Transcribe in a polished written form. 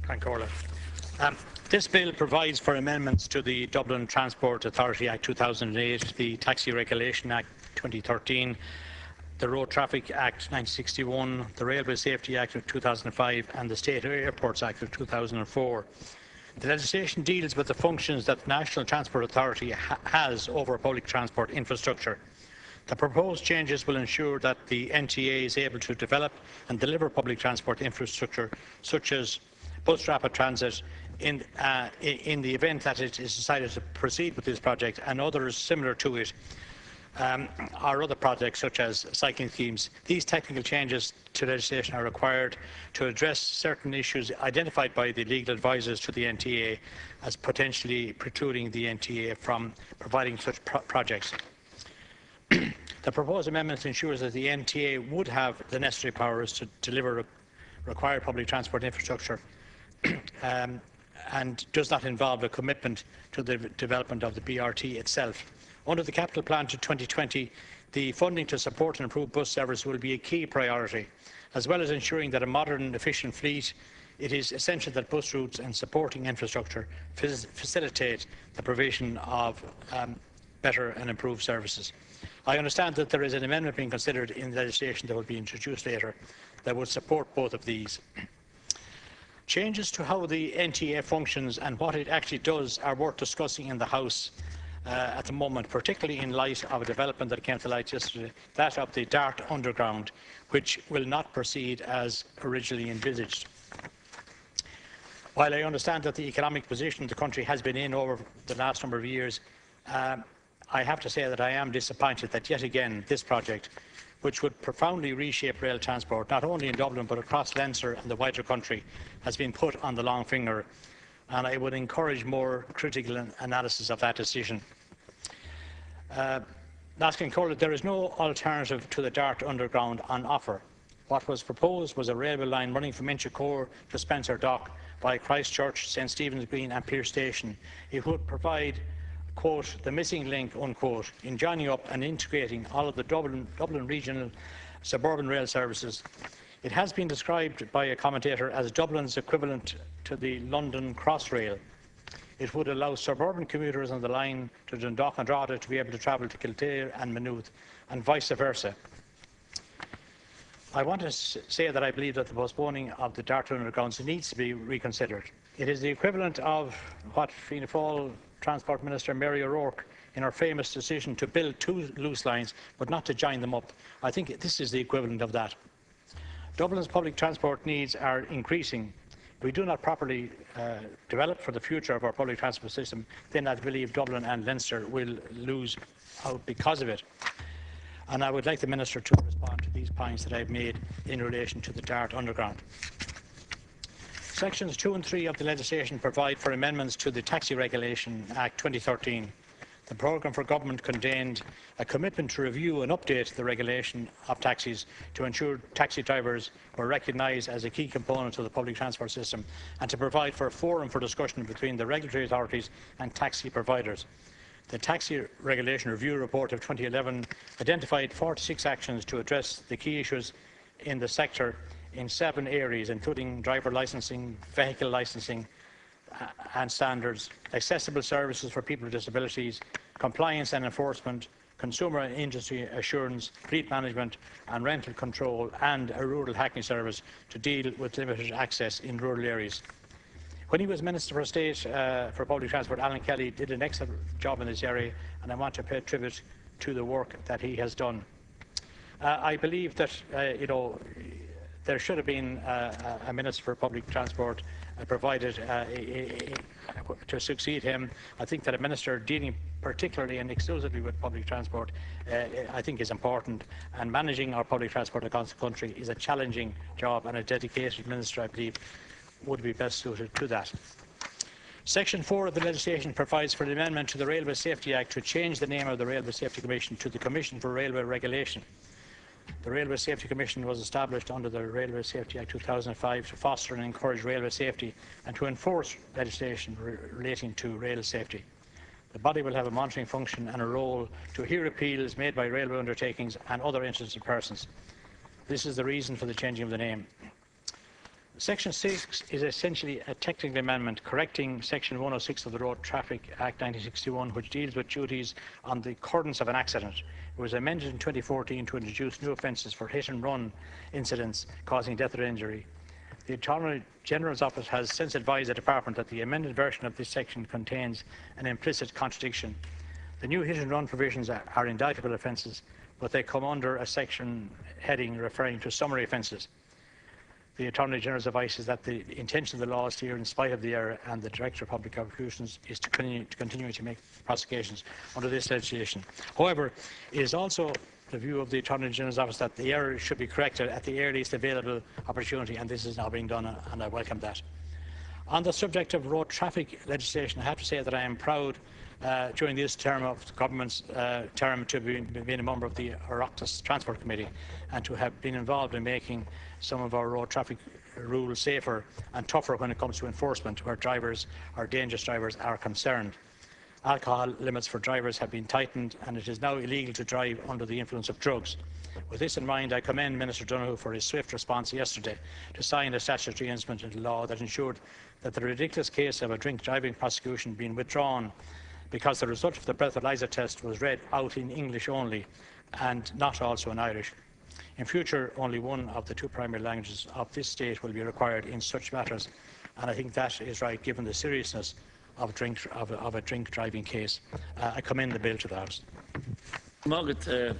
Concordia. This bill provides for amendments to the Dublin Transport Authority Act 2008, the Taxi Regulation Act 2013, the Road Traffic Act 1961, the Railway Safety Act of 2005 and the State Airports Act of 2004. The legislation deals with the functions that the National Transport Authority has over public transport infrastructure. The proposed changes will ensure that the NTA is able to develop and deliver public transport infrastructure such as bus rapid transit in the event that it is decided to proceed with this project and others similar to it, or other projects such as cycling schemes. These technical changes to legislation are required to address certain issues identified by the legal advisors to the NTA as potentially precluding the NTA from providing such projects. The proposed amendment ensures that the NTA would have the necessary powers to deliver required public transport infrastructure and does not involve a commitment to the development of the BRT itself. Under the Capital Plan to 2020, the funding to support and improve bus service will be a key priority. As well as ensuring that a modern and efficient fleet, it is essential that bus routes and supporting infrastructure facilitate the provision of better and improved services. I understand that there is an amendment being considered in legislation that will be introduced later that will support both of these. Changes to how the NTA functions and what it actually does are worth discussing in the House at the moment, particularly in light of a development that came to light yesterday, that of the Dart Underground, which will not proceed as originally envisaged. While I understand that the economic position the country has been in over the last number of years, I have to say that I am disappointed that yet again this project, which would profoundly reshape rail transport, not only in Dublin but across Leinster and the wider country, has been put on the long finger, and I would encourage more critical analysis of that decision. There is no alternative to the Dart Underground on offer. What was proposed was a railway line running from Inchicore to Spencer Dock by Christchurch, St Stephen's Green and Pearse Station. It would provide, quote, the missing link, unquote, in joining up and integrating all of the Dublin regional suburban rail services. It has been described by a commentator as Dublin's equivalent to the London Crossrail. It would allow suburban commuters on the line to Dundalk and Drogheda to be able to travel to Kildare and Maynooth, and vice versa. I want to say that I believe that the postponing of the Dart Underground needs to be reconsidered. It is the equivalent of what Fianna Fáil Transport Minister Mary O'Rourke, in her famous decision to build two loose lines but not to join them up. I think this is the equivalent of that. Dublin's public transport needs are increasing. If we do not properly develop for the future of our public transport system, then I believe Dublin and Leinster will lose out because of it. And I would like the Minister to respond to these points that I have made in relation to the Dart Underground. Sections 2 and 3 of the legislation provide for amendments to the Taxi Regulation Act 2013. The programme for government contained a commitment to review and update the regulation of taxis to ensure taxi drivers were recognised as a key component of the public transport system and to provide for a forum for discussion between the regulatory authorities and taxi providers. The Taxi Regulation Review Report of 2011 identified 46 actions to address the key issues in the sector in 7 areas, including driver licensing, vehicle licensing and standards, accessible services for people with disabilities, compliance and enforcement, consumer and industry assurance, fleet management and rental control, and a rural hacking service to deal with limited access in rural areas. When he was Minister for State for Public Transport, Alan Kelly did an excellent job in this area, and I want to pay tribute to the work that he has done. I believe that there should have been a Minister for Public Transport provided to succeed him. I think that a Minister dealing particularly and exclusively with public transport I think is important, and managing our public transport across the country is a challenging job, and a dedicated Minister, I believe, would be best suited to that. Section 4 of the legislation provides for an amendment to the Railway Safety Act to change the name of the Railway Safety Commission to the Commission for Railway Regulation. The Railway Safety Commission was established under the Railway Safety Act 2005 to foster and encourage railway safety and to enforce legislation relating to rail safety. The body will have a monitoring function and a role to hear appeals made by railway undertakings and other interested persons. This is the reason for the changing of the name. Section 6 is essentially a technical amendment correcting Section 106 of the Road Traffic Act 1961, which deals with duties on the occurrence of an accident. It was amended in 2014 to introduce new offences for hit-and-run incidents causing death or injury. The Attorney General's Office has since advised the Department that the amended version of this section contains an implicit contradiction. The new hit-and-run provisions are indictable offences, but they come under a section heading referring to summary offences. The Attorney General's advice is that the intention of the law is clear in spite of the error, and the Director of Public Prosecutions is to continue to make prosecutions under this legislation. However, it is also the view of the Attorney General's Office that the error should be corrected at the earliest available opportunity, and this is now being done, and I welcome that. On the subject of road traffic legislation, I have to say that I am proud during this term of the government's term to have been a member of the Oireachtas Transport Committee and to have been involved in making some of our road traffic rules safer and tougher when it comes to enforcement where drivers or dangerous drivers are concerned. Alcohol limits for drivers have been tightened, and it is now illegal to drive under the influence of drugs. With this in mind, I commend Minister Donoghue for his swift response yesterday to sign a statutory instrument into law that ensured that the ridiculous case of a drink driving prosecution being withdrawn because the result of the breathalyzer test was read out in English only and not also in Irish. In future, only one of the two primary languages of this state will be required in such matters, and I think that is right given the seriousness of a drink driving case. I commend the bill to the House. Margaret,